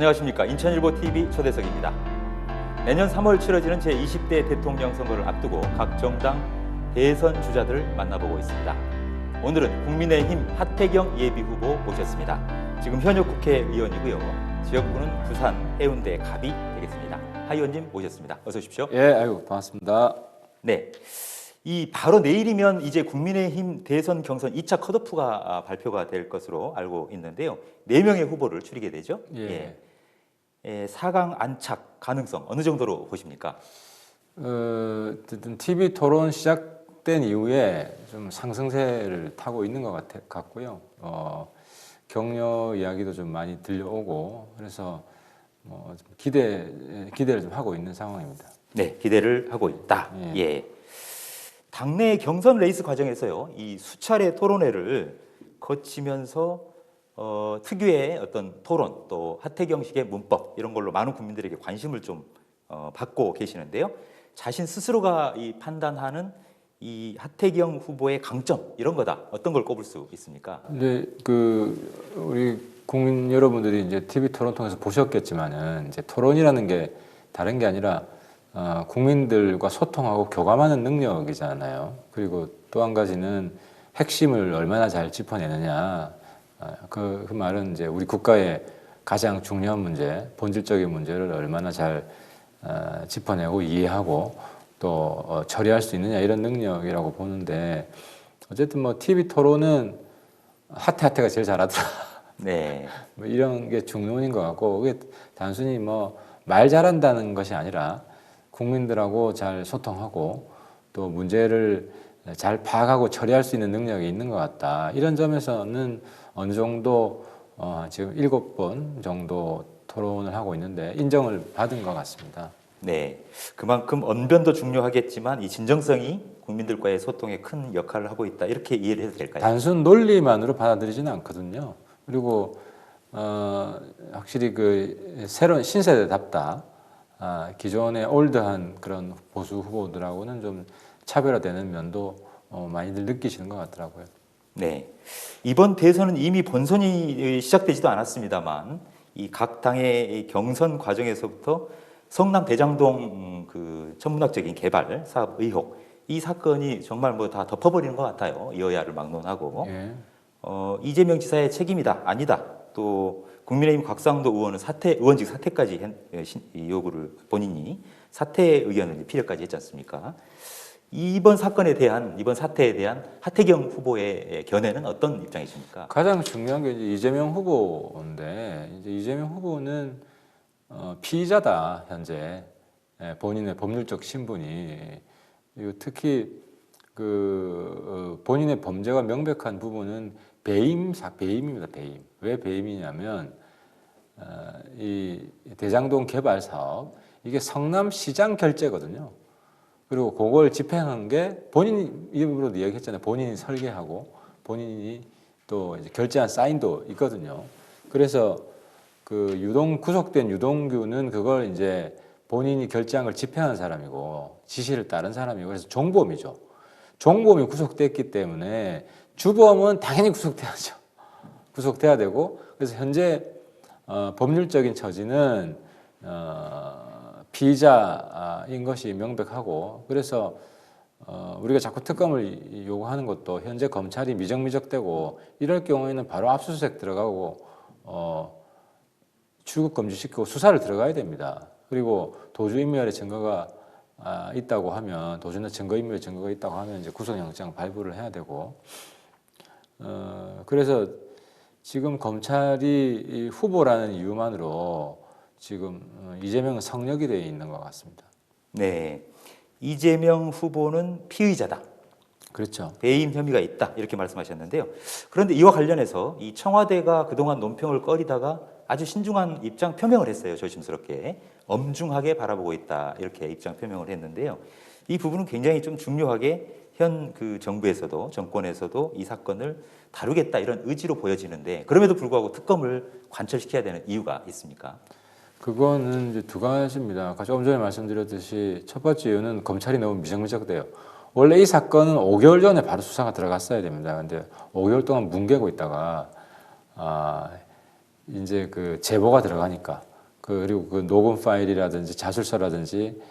안녕하십니까. 인천일보TV 초대석입니다. 내년 3월 치러지는 제20대 대통령 선거를 앞두고 각 정당 대선 주자들을 만나보고 있습니다. 오늘은 국민의힘 하태경 예비후보 모셨습니다. 지금 현역 국회의원이고요. 지역구는 부산 해운대 갑이 되겠습니다. 하 의원님 모셨습니다. 어서 오십시오. 예, 아이고 반갑습니다. 네. 바로 내일이면 이제 국민의힘 대선 경선 2차 컷오프가 발표가 될 것으로 알고 있는데요. 4명의 후보를 추리게 되죠. 예. 4강 안착 가능성 어느 정도로 보십니까? 어쨌든 TV 토론 시작된 이후에 좀 상승세를 타고 있는 것 같고요. 격려 이야기도 좀 많이 들려오고 그래서 좀 기대를 좀 하고 있는 상황입니다. 네, 기대를 하고 있다. 예. 예. 당내 경선 레이스 과정에서요, 이 수차례 토론회를 거치면서 특유의 어떤 토론 또 하태경식의 문법 이런 걸로 많은 국민들에게 관심을 좀 받고 계시는데요. 자신 스스로가 이 판단하는 이 하태경 후보의 강점 이런 거다 어떤 걸 꼽을 수 있습니까? 근데 우리 국민 여러분들이 이제 TV 토론 통해서 보셨겠지만은 이제 토론이라는 게 다른 게 아니라 국민들과 소통하고 교감하는 능력이잖아요. 그리고 또 한 가지는 핵심을 얼마나 잘 짚어내느냐. 그 말은 이제 우리 국가의 가장 중요한 문제, 본질적인 문제를 얼마나 잘 짚어내고 이해하고 또 처리할 수 있느냐 이런 능력이라고 보는데 어쨌든 뭐 TV 토론은 하태가 제일 잘하더라. 네. 뭐 이런 게 중론인 것 같고 그게 단순히 뭐 말 잘한다는 것이 아니라 국민들하고 잘 소통하고 또 문제를 잘 파악하고 처리할 수 있는 능력이 있는 것 같다. 이런 점에서는 어느 정도 지금 7번 정도 토론을 하고 있는데 인정을 받은 것 같습니다. 네, 그만큼 언변도 중요하겠지만 이 진정성이 국민들과의 소통에 큰 역할을 하고 있다 이렇게 이해를 해도 될까요? 단순 논리만으로 받아들이지는 않거든요. 그리고 확실히 그 새로운 신세대답다. 기존의 올드한 그런 보수 후보들하고는 좀 차별화되는 면도 많이들 느끼시는 것 같더라고요. 네, 이번 대선은 이미 본선이 시작되지도 않았습니다만 이 각 당의 경선 과정에서부터 성남 대장동 그 천문학적인 개발 사업 의혹 이 사건이 정말 뭐 다 덮어버리는 것 같아요. 여야를 막론하고 예. 이재명 지사의 책임이다 아니다. 또 국민의힘 곽상도 의원은 의원직 사퇴까지 요구를 본인이 사퇴 의견을 필요까지 했지 않습니까? 이번 사태에 대한 하태경 후보의 견해는 어떤 입장이십니까? 가장 중요한 게 이제 이재명 후보인데 이제 이재명 후보는 피의자다 현재 본인의 법률적 신분이 그리고 특히 본인의 범죄가 명백한 부분은 배임입니다. 배임. 왜 배임이냐면 이 대장동 개발 사업 이게 성남시장 결재거든요. 그리고 그걸 집행한 게 본인 입으로도 얘기했잖아요. 본인이 설계하고 본인이 또 이제 결재한 사인도 있거든요. 그래서 구속된 유동규는 그걸 이제 본인이 결재한 걸 집행한 사람이고 지시를 따른 사람이고 그래서 종범이죠. 종범이 구속됐기 때문에 주범은 당연히 구속돼야죠. 구속돼야 되고 그래서 현재 법률적인 처지는 피의자인 것이 명백하고 그래서 우리가 자꾸 특검을 요구하는 것도 현재 검찰이 미적미적되고 이럴 경우에는 바로 압수수색 들어가고 출국 금지시키고 수사를 들어가야 됩니다. 그리고 도주인멸의 증거가 있다고 하면 도주나 증거인멸의 증거가 있다고 하면 이제 구속영장 발부를 해야 되고 그래서 지금 검찰이 이 후보라는 이유만으로 지금 이재명은 성역이 되어 있는 것 같습니다. 네, 이재명 후보는 피의자다. 그렇죠. 배임 혐의가 있다 이렇게 말씀하셨는데요. 그런데 이와 관련해서 이 청와대가 그동안 논평을 꺼리다가 아주 신중한 입장 표명을 했어요. 조심스럽게 엄중하게 바라보고 있다 이렇게 입장 표명을 했는데요. 이 부분은 굉장히 좀 중요하게 현 정부에서도 정권에서도 이 사건을 다루겠다 이런 의지로 보여지는데 그럼에도 불구하고 특검을 관철시켜야 되는 이유가 있습니까? 그거는 이제 두 가지입니다. 아까 조금 전에 말씀드렸듯이 첫 번째 이유는 검찰이 너무 미적미적돼요. 원래 이 사건은 5개월 전에 바로 수사가 들어갔어야 됩니다. 근데 5개월 동안 뭉개고 있다가 이제 제보가 들어가니까 그리고 그 녹음 파일이라든지 자술서라든지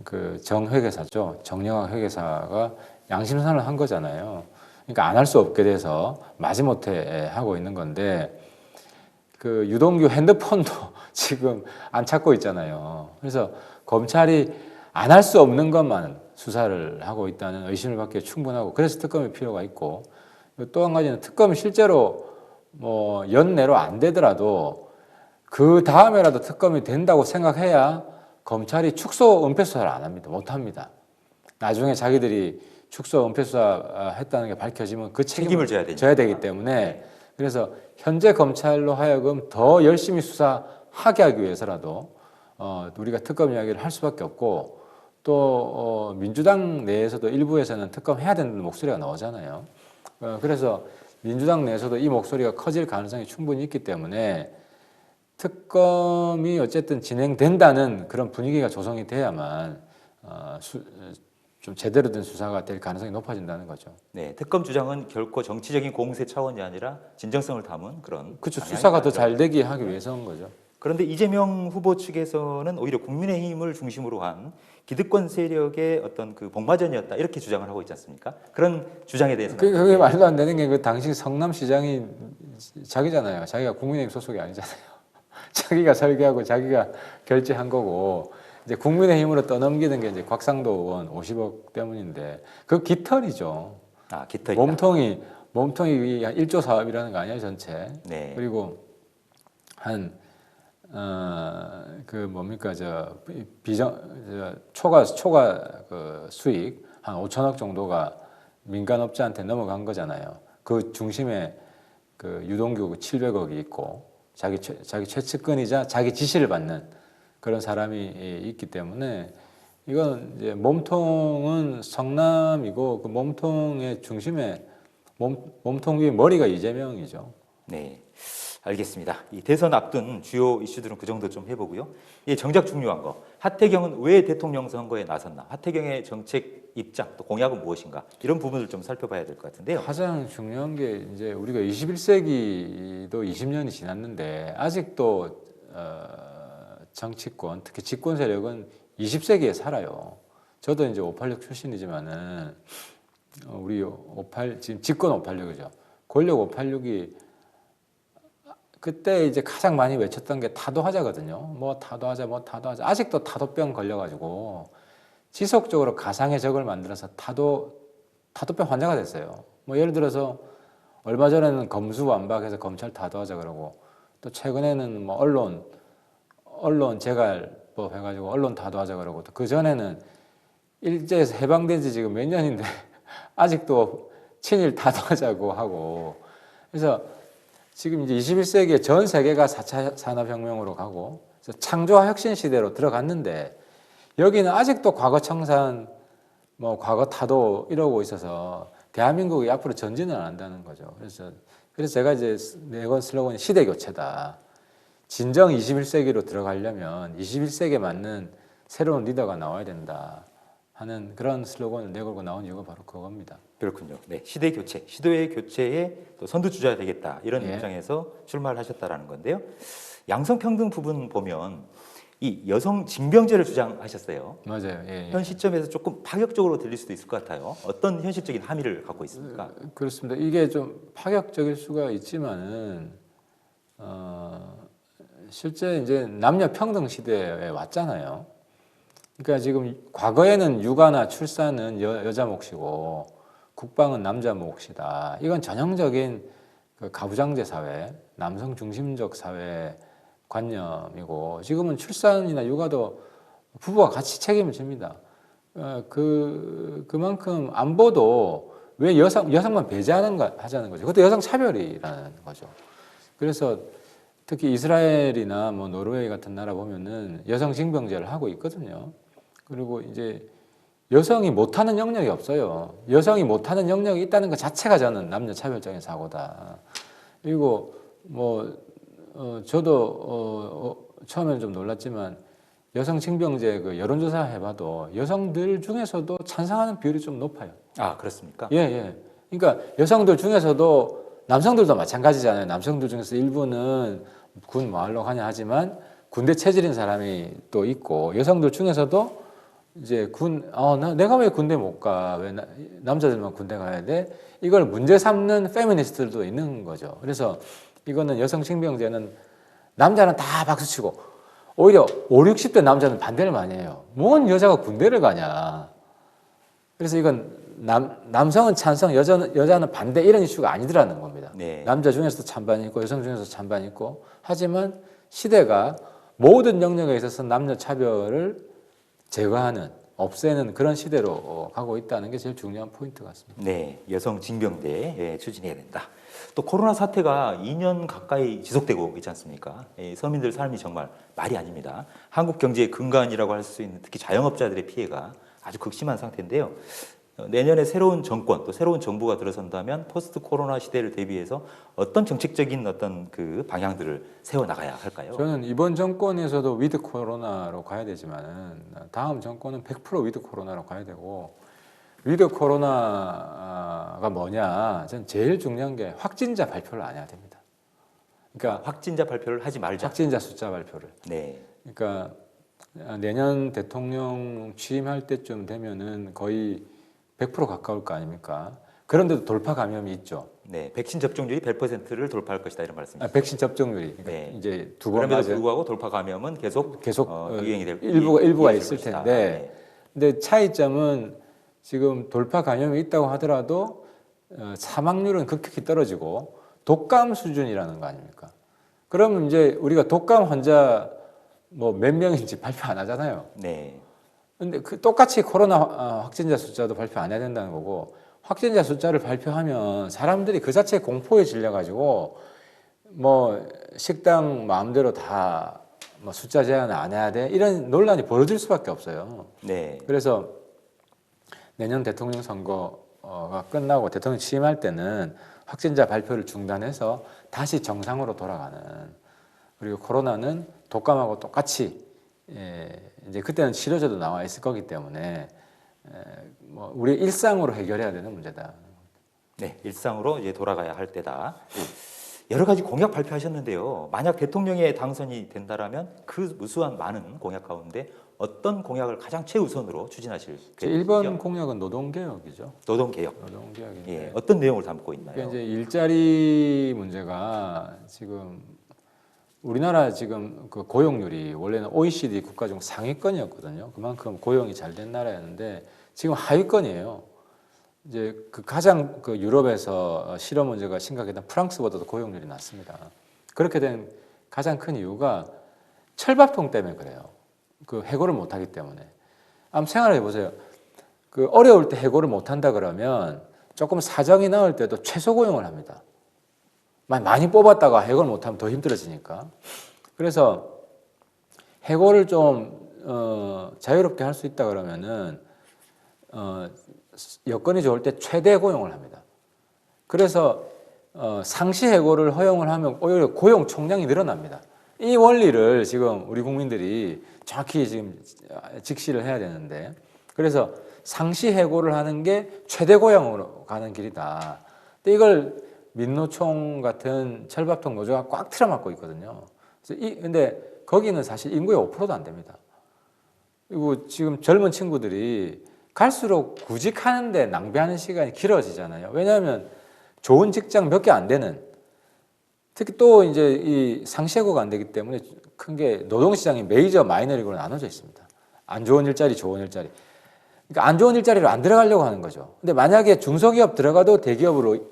그 정회계사죠. 정영학 회계사가 양심선을 한 거잖아요. 그러니까 안 할 수 없게 돼서 마지못해 하고 있는 건데 그 유동규 핸드폰도 지금 안 찾고 있잖아요. 그래서 검찰이 안 할 수 없는 것만 수사를 하고 있다는 의심을 받기에 충분하고 그래서 특검이 필요가 있고 또 한 가지는 특검이 실제로 뭐 연내로 안 되더라도 그 다음에라도 특검이 된다고 생각해야 검찰이 축소 은폐 수사를 안 합니다. 못 합니다. 나중에 자기들이 축소 은폐 수사 했다는 게 밝혀지면 그 책임을 져야 되기 때문에 그래서 현재 검찰로 하여금 더 열심히 수사하게 하기 위해서라도 우리가 특검 이야기를 할 수밖에 없고 또 민주당 내에서도 일부에서는 특검 해야 된다는 목소리가 나오잖아요. 그래서 민주당 내에서도 이 목소리가 커질 가능성이 충분히 있기 때문에 특검이 어쨌든 진행된다는 그런 분위기가 조성이 돼야만 좀 제대로 된 수사가 될 가능성이 높아진다는 거죠. 네, 특검 주장은 결코 정치적인 공세 차원이 아니라 진정성을 담은 그런 그렇죠. 방향이 수사가 더 맞죠. 잘 되게 하기 위해서인 거죠. 그런데 이재명 후보 측에서는 오히려 국민의힘을 중심으로 한 기득권 세력의 어떤 그 복마전이었다 이렇게 주장을 하고 있지 않습니까? 그런 주장에 대해서 그게 말도 안 되는 게 그 당시 성남시장이 자기잖아요. 자기가 국민의힘 소속이 아니잖아요. 자기가 설계하고 자기가 결제한 거고 이제 국민의힘으로 떠넘기는 게 이제 곽상도 의원 50억 때문인데 그 깃털이죠. 아, 깃털이다. 몸통이 한 1조 사업이라는 거 아니에요 전체. 네. 그리고 한 그 뭡니까 초과 그 수익 한 5천억 정도가 민간업자한테 넘어간 거잖아요. 그 중심에 그 유동규 700억이 있고 자기 최측근이자 자기 지시를 받는 그런 사람이 있기 때문에 이건 이제 몸통은 성남이고 그 몸통의 중심에 몸통 위에 머리가 이재명이죠. 네. 알겠습니다. 이 대선 앞둔 주요 이슈들은 그 정도 좀 해보고요. 이 정작 중요한 거, 하태경은 왜 대통령 선거에 나섰나? 하태경의 정책 입장, 또 공약은 무엇인가? 이런 부분을 좀 살펴봐야 될 것 같은데요. 가장 중요한 게 이제 우리가 21세기도 20년이 지났는데 아직도 정치권, 특히 집권 세력은 20세기에 살아요. 저도 이제 586 출신이지만은 우리 지금 집권 586이죠. 권력 586이 그때 이제 가장 많이 외쳤던 게 타도하자거든요. 뭐 타도하자. 아직도 타도병 걸려가지고 지속적으로 가상의 적을 만들어서 타도병 환자가 됐어요. 뭐 예를 들어서 얼마 전에는 검수완박해서 검찰 타도하자 그러고 또 최근에는 뭐 언론 재갈법 해가지고 언론 타도하자 그러고 또 그 전에는 일제에서 해방된 지 지금 몇 년인데 아직도 친일 타도하자고 하고 그래서 지금 이제 21세기에 전 세계가 4차 산업혁명으로 가고 창조화 혁신 시대로 들어갔는데 여기는 아직도 과거 청산, 뭐 과거 타도 이러고 있어서 대한민국이 앞으로 전진을 안 한다는 거죠. 그래서 제가 이제 내건 슬로건이 시대 교체다. 진정 21세기로 들어가려면 21세기에 맞는 새로운 리더가 나와야 된다 하는 그런 슬로건을 내걸고 나온 이유가 바로 그겁니다. 그렇군요. 네, 시대 교체, 시도의 교체에 또 선두주자가 되겠다 이런 예. 입장에서 출마를 하셨다라는 건데요. 양성평등 부분 보면 이 여성 징병제를 주장하셨어요. 맞아요. 예. 현 시점에서 조금 파격적으로 들릴 수도 있을 것 같아요. 어떤 현실적인 함의를 갖고 있습니까? 그렇습니다. 이게 좀 파격적일 수가 있지만은 실제 이제 남녀 평등 시대에 왔잖아요. 그러니까 지금 과거에는 육아나 출산은 여자 몫이고 국방은 남자 몫이다. 이건 전형적인 그 가부장제 사회, 남성 중심적 사회 관념이고 지금은 출산이나 육아도 부부가 같이 책임을 집니다. 그만큼 안보도 왜 여성만 배제하자는 거죠. 그것도 여성 차별이라는 거죠. 그래서 특히 이스라엘이나 뭐 노르웨이 같은 나라 보면은 여성 징병제를 하고 있거든요. 그리고 이제 여성이 못하는 영역이 없어요. 여성이 못하는 영역이 있다는 것 자체가 저는 남녀 차별적인 사고다. 그리고 뭐 저도 처음에는 좀 놀랐지만 여성 징병제 그 여론조사 해봐도 여성들 중에서도 찬성하는 비율이 좀 높아요. 아, 그렇습니까? 예. 그러니까 여성들 중에서도 남성들도 마찬가지잖아요. 남성들 중에서 일부는 군 뭐하러 가냐 하지만 군대 체질인 사람이 또 있고 여성들 중에서도 이제 내가 왜 군대 못 가? 왜 남자들만 군대 가야 돼? 이걸 문제 삼는 페미니스트들도 있는 거죠. 그래서 이거는 여성징병제는 남자는 다 박수치고 오히려 5, 60대 남자는 반대를 많이 해요. 뭔 여자가 군대를 가냐. 그래서 이건 남성은 찬성, 여자는 반대 이런 이슈가 아니더라는 겁니다. 네. 남자 중에서도 찬반이 있고 여성 중에서도 찬반이 있고 하지만 시대가 모든 영역에 있어서 남녀 차별을 제거하는, 없애는 그런 시대로 가고 있다는 게 제일 중요한 포인트 같습니다. 네, 여성 징병제 추진해야 된다. 또 코로나 사태가 2년 가까이 지속되고 있지 않습니까? 서민들 삶이 정말 말이 아닙니다. 한국 경제의 근간이라고 할 수 있는 특히 자영업자들의 피해가 아주 극심한 상태인데요. 내년에 새로운 정권 또 새로운 정부가 들어선다면 포스트 코로나 시대를 대비해서 어떤 정책적인 어떤 그 방향들을 세워 나가야 할까요? 저는 이번 정권에서도 위드 코로나로 가야 되지만 다음 정권은 100% 위드 코로나로 가야 되고 위드 코로나가 뭐냐? 저는 제일 중요한 게 확진자 발표를 안 해야 됩니다. 그러니까 확진자 발표를 하지 말자. 확진자 숫자 발표를. 네. 그러니까 내년 대통령 취임할 때쯤 되면은 거의 100% 가까울 거 아닙니까? 그런데도 돌파 감염이 있죠. 네, 백신 접종률이 100%를 돌파할 것이다 이런 말씀이죠. 백신 접종률이 그러니까 네. 이제 두 번 그럼에도 맞은 불구하고 돌파 감염은 계속 유행이 될 일부가 있을 것이다. 텐데, 근데 차이점은 지금 돌파 감염이 있다고 하더라도 사망률은 급격히 떨어지고 독감 수준이라는 거 아닙니까? 그러면 이제 우리가 독감 환자 뭐 몇 명인지 발표 안 하잖아요. 네. 근데 그 똑같이 코로나 확진자 숫자도 발표 안 해야 된다는 거고, 확진자 숫자를 발표하면 사람들이 그 자체에 공포에 질려가지고 뭐 식당 마음대로 다 뭐 숫자 제한 안 해야 돼 이런 논란이 벌어질 수밖에 없어요. 네. 그래서 내년 대통령 선거가 끝나고 대통령 취임할 때는 확진자 발표를 중단해서 다시 정상으로 돌아가는, 그리고 코로나는 독감하고 똑같이 이제 그때는 치료제도 나와 있을 거기 때문에 뭐 우리 일상으로 해결해야 되는 문제다. 네, 일상으로 이제 돌아가야 할 때다. 여러 가지 공약 발표하셨는데요. 만약 대통령에 당선이 된다라면 그 무수한 많은 공약 가운데 어떤 공약을 가장 최우선으로 추진하실 계획이시죠? 1번 공약은 노동개혁이죠. 노동개혁. 노동개혁인데 예, 어떤 내용을 담고 있나요? 그러니까 이제 일자리 문제가 지금 우리나라 지금 그 고용률이 원래는 OECD 국가 중 상위권이었거든요. 그만큼 고용이 잘 된 나라였는데 지금 하위권이에요. 이제 그 가장 그 유럽에서 실업 문제가 심각했던 프랑스보다도 고용률이 낮습니다. 그렇게 된 가장 큰 이유가 철밥통 때문에 그래요. 그 해고를 못하기 때문에. 한번 생각해 보세요. 그 어려울 때 해고를 못한다 그러면 조금 사정이 나을 때도 최소 고용을 합니다. 많이 뽑았다가 해고를 못하면 더 힘들어지니까. 그래서 해고를 좀 자유롭게 할 수 있다 그러면은 여건이 좋을 때 최대 고용을 합니다. 그래서 상시 해고를 허용을 하면 오히려 고용 총량이 늘어납니다. 이 원리를 지금 우리 국민들이 정확히 지금 직시를 해야 되는데, 그래서 상시 해고를 하는 게 최대 고용으로 가는 길이다. 근데 이걸 민노총 같은 철밥통 노조가 꽉 틀어막고 있거든요. 근데 거기는 사실 인구의 5%도 안 됩니다. 그리고 지금 젊은 친구들이 갈수록 구직하는데 낭비하는 시간이 길어지잖아요. 왜냐하면 좋은 직장 몇 개 안 되는, 특히 또 이제 이 상시해고가 안 되기 때문에 큰 게 노동시장이 메이저 마이너리그로 나눠져 있습니다. 안 좋은 일자리, 좋은 일자리. 그러니까 안 좋은 일자리로 안 들어가려고 하는 거죠. 근데 만약에 중소기업 들어가도 대기업으로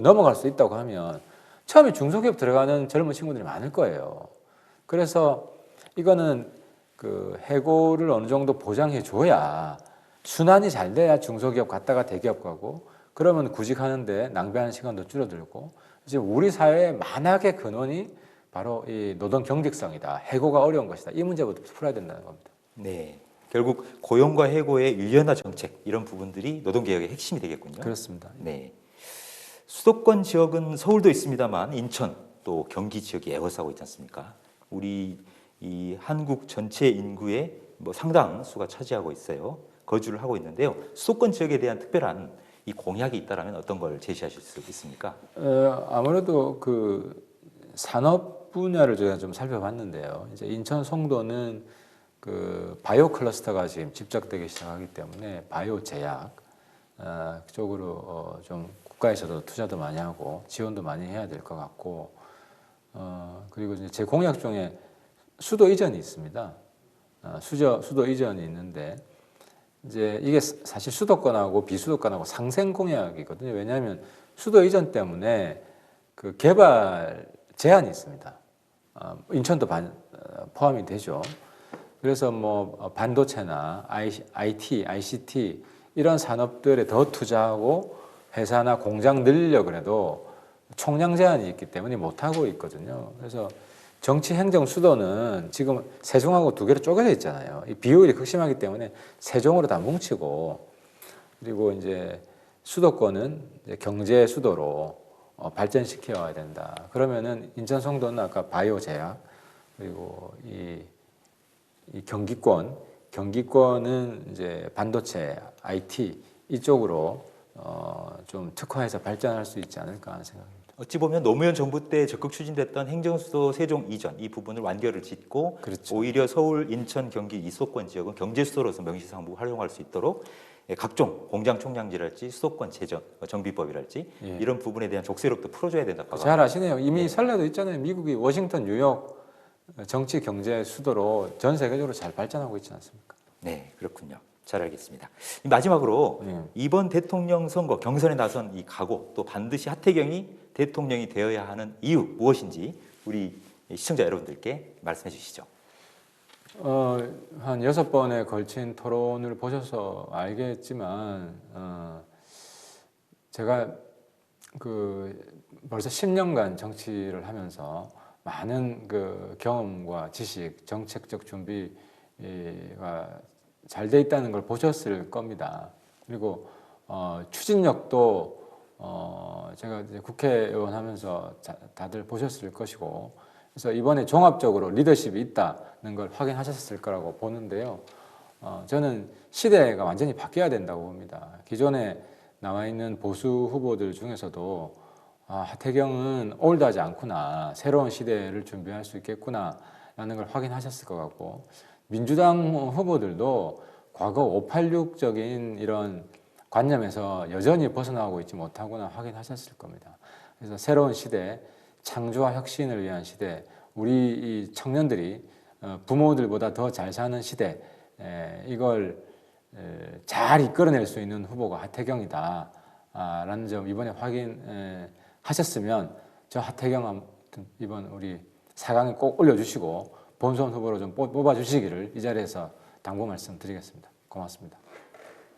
넘어갈 수 있다고 하면 처음에 중소기업 들어가는 젊은 친구들이 많을 거예요. 그래서 이거는 그 해고를 어느 정도 보장해 줘야, 순환이 잘 돼야 중소기업 갔다가 대기업 가고, 그러면 구직하는데 낭비하는 시간도 줄어들고, 이제 우리 사회의 만악의 근원이 바로 이 노동 경직성이다. 해고가 어려운 것이다. 이 문제부터 풀어야 된다는 겁니다. 네. 결국 고용과 해고의 유연화 정책 이런 부분들이 노동개혁의 핵심이 되겠군요. 그렇습니다. 네. 수도권 지역은 서울도 있습니다만 인천 또 경기 지역이 에워싸고 있지 않습니까? 우리 이 한국 전체 인구의 뭐 상당수가 차지하고 있어요. 거주를 하고 있는데요. 수도권 지역에 대한 특별한 이 공약이 있다라면 어떤 걸 제시하실 수 있습니까? 아무래도 그 산업 사업 분야를 제가 좀 살펴봤는데요. 이제 인천 송도는 그 바이오 클러스터가 지금 집적되기 시작하기 때문에 바이오 제약 쪽으로 좀 국가에서도 투자도 많이 하고 지원도 많이 해야 될 것 같고, 그리고 이제 제 공약 중에 수도 이전이 있습니다. 수도 이전이 있는데 이제 이게 사실 수도권하고 비수도권하고 상생 공약이거든요. 왜냐하면 수도 이전 때문에 그 개발 제한이 있습니다. 인천도 포함이 되죠. 그래서 뭐 반도체나 IT, ICT 이런 산업들에 더 투자하고 회사나 공장 늘리려고 해도 총량 제한이 있기 때문에 못하고 있거든요. 그래서 정치 행정 수도는 지금 세종하고 두 개로 쪼개져 있잖아요. 이 비효율이 극심하기 때문에 세종으로 다 뭉치고, 그리고 이제 수도권은 이제 경제 수도로 발전시켜야 된다. 그러면은 인천 송도는 아까 바이오 제약, 그리고 이 경기권은 이제 반도체, IT 이쪽으로 좀 특화해서 발전할 수 있지 않을까 하는 생각입니다. 어찌 보면 노무현 정부 때 적극 추진됐던 행정수도 세종 이전 이 부분을 완결을 짓고 그렇죠. 오히려 서울, 인천, 경기 이 수도권 지역은 경제수도로서 명시상부 활용할 수 있도록 각종 공장 총량지랄지 수도권 재정 정비법이랄지 예. 이런 부분에 대한 족쇄력도 풀어줘야 된다. 잘 아시네요. 이미 선례도 있잖아요. 미국이 워싱턴, 뉴욕 정치 경제 수도로 전 세계적으로 잘 발전하고 있지 않습니까? 네, 그렇군요. 잘 알겠습니다. 마지막으로 네. 이번 대통령 선거 경선에 나선 이 각오, 또 반드시 하태경이 대통령이 되어야 하는 이유 무엇인지 우리 시청자 여러분들께 말씀해 주시죠. 한 6번에 걸친 토론을 보셔서 알겠지만 제가 벌써 10년간 정치를 하면서 많은 그 경험과 지식, 정책적 준비가 잘 돼 있다는 걸 보셨을 겁니다. 그리고 추진력도 제가 이제 국회의원 하면서 다들 보셨을 것이고, 그래서 이번에 종합적으로 리더십이 있다는 걸 확인하셨을 거라고 보는데요. 저는 시대가 완전히 바뀌어야 된다고 봅니다. 기존에 나와 있는 보수 후보들 중에서도 하태경은 올드하지 않구나, 새로운 시대를 준비할 수 있겠구나 라는 걸 확인하셨을 것 같고, 민주당 후보들도 과거 586적인 이런 관념에서 여전히 벗어나고 있지 못하구나 확인하셨을 겁니다. 그래서 새로운 시대, 창조와 혁신을 위한 시대, 우리 이 청년들이 부모들보다 더 잘 사는 시대, 이걸 잘 이끌어낼 수 있는 후보가 하태경이다 라는 점 이번에 확인하셨으면 저 하태경 이번 우리 4강에 꼭 올려주시고 본선 후보로 좀 뽑아주시기를 이 자리에서 당부 말씀드리겠습니다. 고맙습니다.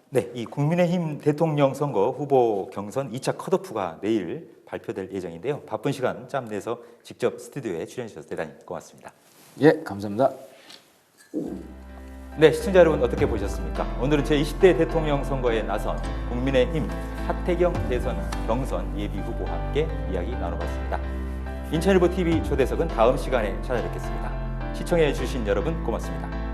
네, 이 국민의힘 대통령 선거 후보 경선 2차 컷오프가 내일 발표될 예정인데요. 바쁜 시간 짬 내서 직접 스튜디오에 출연해 주셔서 대단히 고맙습니다. 예, 감사합니다. 네, 시청자 여러분 어떻게 보셨습니까? 오늘은 제20대 대통령 선거에 나선 국민의힘 하태경 대선 경선 예비 후보와 함께 이야기 나눠봤습니다. 인천일보 TV 초대석은 다음 시간에 찾아뵙겠습니다. 시청해 주신 여러분 고맙습니다.